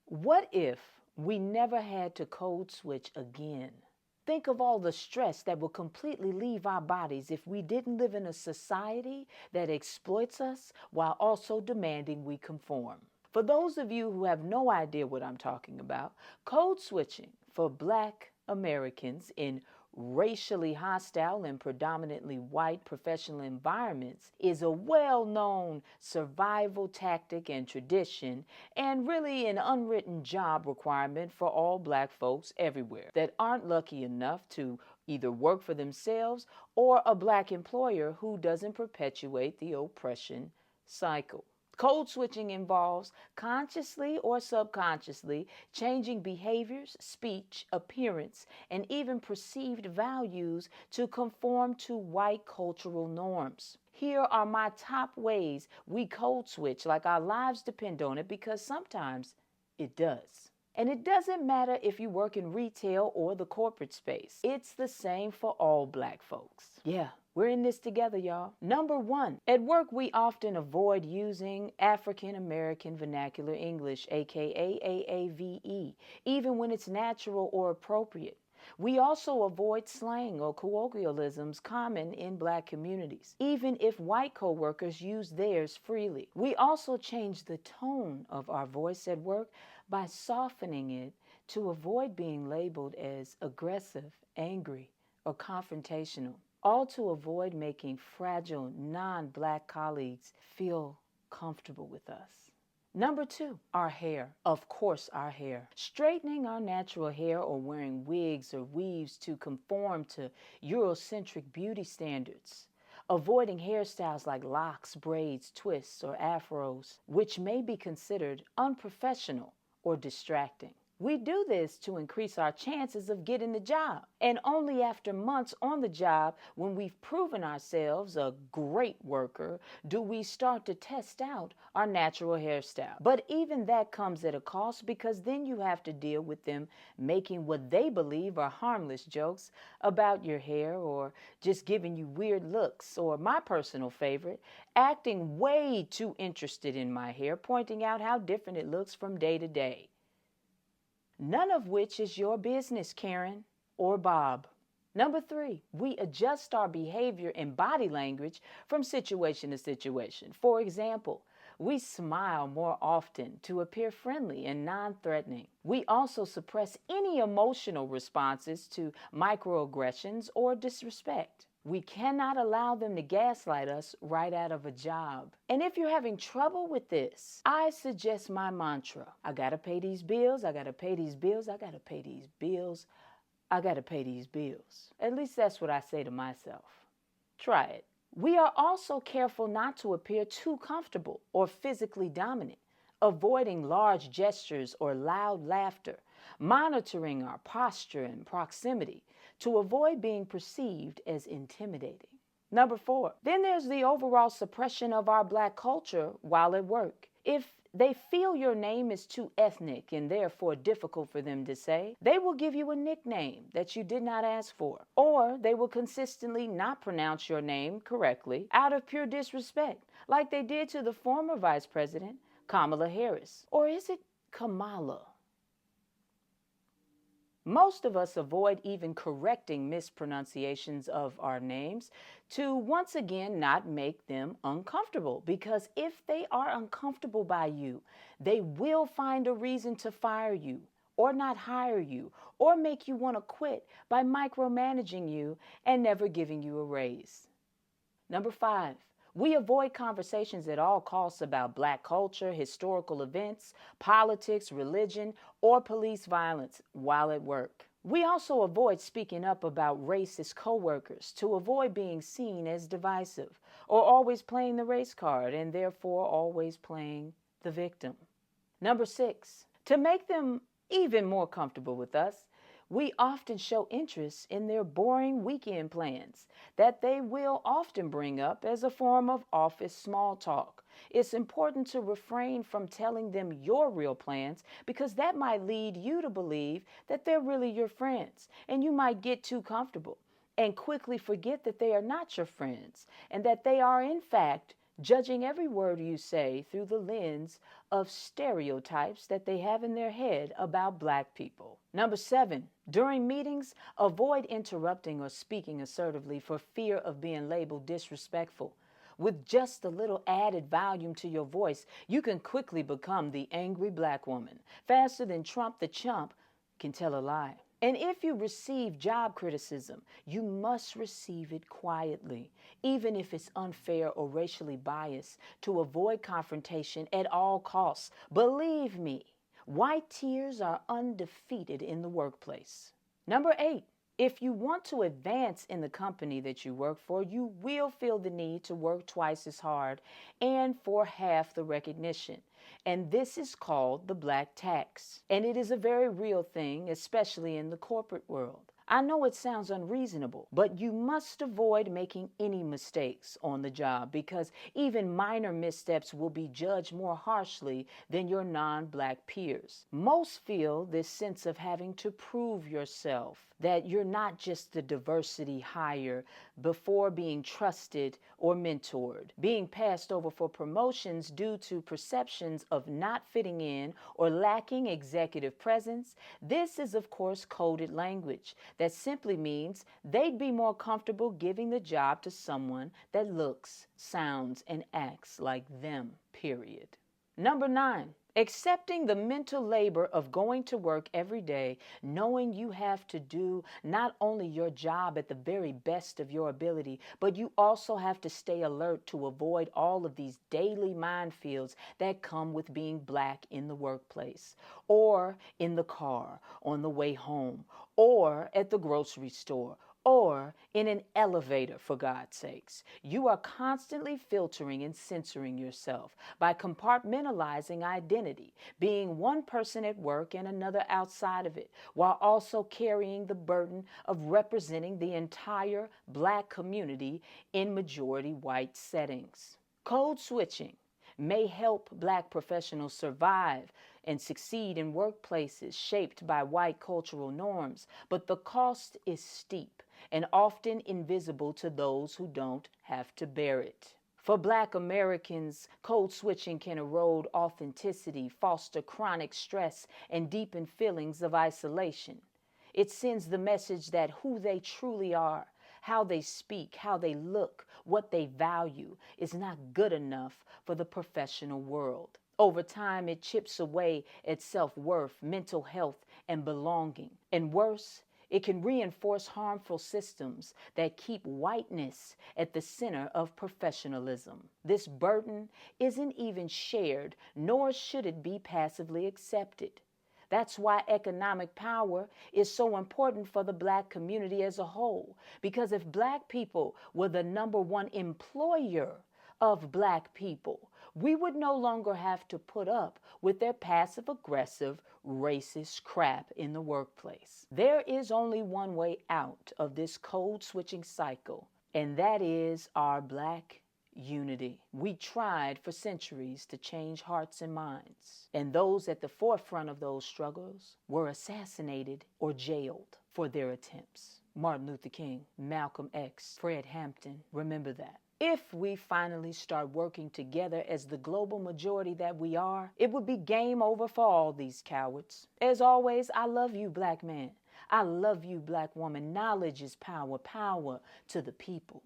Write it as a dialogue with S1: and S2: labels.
S1: What if we never had to code switch again? Think of all the stress that would completely leave our bodies if we didn't live in a society that exploits us while also demanding we conform. For those of you who have no idea what I'm talking about, code switching for Black Americans in racially hostile and predominantly white professional environments is a well-known survival tactic and tradition, and really an unwritten job requirement for all Black folks everywhere that aren't lucky enough to either work for themselves or a Black employer who doesn't perpetuate the oppression cycle. Code switching involves consciously or subconsciously changing behaviors, speech, appearance, and even perceived values to conform to white cultural norms. Here are my top ways we code switch like our lives depend on it, because sometimes it does. And it doesn't matter if you work in retail or the corporate space. It's the same for all Black folks. Yeah. We're in this together, y'all. Number one, at work we often avoid using African American vernacular English, aka AAVE, even when it's natural or appropriate. We also avoid slang or colloquialisms common in Black communities, even if white coworkers use theirs freely. We also change the tone of our voice at work by softening it to avoid being labeled as aggressive, angry, or confrontational, all to avoid making fragile non-Black colleagues feel comfortable with us. Number two, our hair. Of course, our hair. Straightening our natural hair or wearing wigs or weaves to conform to Eurocentric beauty standards. Avoiding hairstyles like locks, braids, twists, or afros, which may be considered unprofessional or distracting. We do this to increase our chances of getting the job. And only after months on the job, when we've proven ourselves a great worker, do we start to test out our natural hairstyle. But even that comes at a cost, because then you have to deal with them making what they believe are harmless jokes about your hair, or just giving you weird looks, or my personal favorite, acting way too interested in my hair, pointing out how different it looks from day to day. None of which is your business, Karen or Bob. Number three, we adjust our behavior and body language from situation to situation. For example, we smile more often to appear friendly and non-threatening. We also suppress any emotional responses to microaggressions or disrespect. We cannot allow them to gaslight us right out of a job. And if you're having trouble with this, I suggest my mantra. I gotta pay these bills, I gotta pay these bills, I gotta pay these bills, I gotta pay these bills. At least that's what I say to myself. Try it. We are also careful not to appear too comfortable or physically dominant, avoiding large gestures or loud laughter, monitoring our posture and proximity to avoid being perceived as intimidating. Number four, then there's the overall suppression of our Black culture while at work. If they feel your name is too ethnic and therefore difficult for them to say, they will give you a nickname that you did not ask for. Or they will consistently not pronounce your name correctly out of pure disrespect, like they did to the former Vice President, Kamala Harris. Or is it Kamala? Most of us avoid even correcting mispronunciations of our names to once again not make them uncomfortable, because if they are uncomfortable by you, they will find a reason to fire you or not hire you or make you want to quit by micromanaging you and never giving you a raise. Number five, we avoid conversations at all costs about Black culture, historical events, politics, religion, or police violence while at work. We also avoid speaking up about racist coworkers to avoid being seen as divisive or always playing the race card and therefore always playing the victim. Number six, to make them even more comfortable with us, we often show interest in their boring weekend plans that they will often bring up as a form of office small talk. It's important to refrain from telling them your real plans, because that might lead you to believe that they're really your friends, and you might get too comfortable and quickly forget that they are not your friends and that they are in fact judging every word you say through the lens of stereotypes that they have in their head about Black people. Number 7, during meetings, avoid interrupting or speaking assertively for fear of being labeled disrespectful. With just a little added volume to your voice, you can quickly become the angry Black woman, faster than Trump the chump can tell a lie. And if you receive job criticism, you must receive it quietly, even if it's unfair or racially biased, to avoid confrontation at all costs. Believe me, white tears are undefeated in the workplace. Number 8, if you want to advance in the company that you work for, you will feel the need to work twice as hard and for half the recognition. And this is called the black tax. And it is a very real thing, especially in the corporate world. I know it sounds unreasonable, but you must avoid making any mistakes on the job because even minor missteps will be judged more harshly than your non-Black peers. Most feel this sense of having to prove yourself, that you're not just the diversity hire before being trusted or mentored, being passed over for promotions due to perceptions of not fitting in or lacking executive presence. This is, of course, coded language that simply means they'd be more comfortable giving the job to someone that looks, sounds, and acts like them, period. Number 9, accepting the mental labor of going to work every day, knowing you have to do not only your job at the very best of your ability, but you also have to stay alert to avoid all of these daily minefields that come with being Black in the workplace, or in the car, on the way home, or at the grocery store, or in an elevator, for God's sakes. You are constantly filtering and censoring yourself by compartmentalizing identity, being one person at work and another outside of it, while also carrying the burden of representing the entire Black community in majority white settings. Code switching may help Black professionals survive and succeed in workplaces shaped by white cultural norms, but the cost is steep and often invisible to those who don't have to bear it. For Black Americans, code switching can erode authenticity, foster chronic stress, and deepen feelings of isolation. It sends the message that who they truly are, how they speak, how they look, what they value is not good enough for the professional world. Over time, it chips away at self-worth, mental health, and belonging. And worse, it can reinforce harmful systems that keep whiteness at the center of professionalism. This burden isn't even shared, nor should it be passively accepted. That's why economic power is so important for the Black community as a whole. Because if Black people were the number one employer of Black people, we would no longer have to put up with their passive-aggressive, racist crap in the workplace. There is only one way out of this code-switching cycle, and that is our Black unity. We tried for centuries to change hearts and minds, and those at the forefront of those struggles were assassinated or jailed for their attempts. Martin Luther King, Malcolm X, Fred Hampton, remember that. If we finally start working together as the global majority that we are, it would be game over for all these cowards. As always, I love you, Black man. I love you, Black woman. Knowledge is power, power to the people.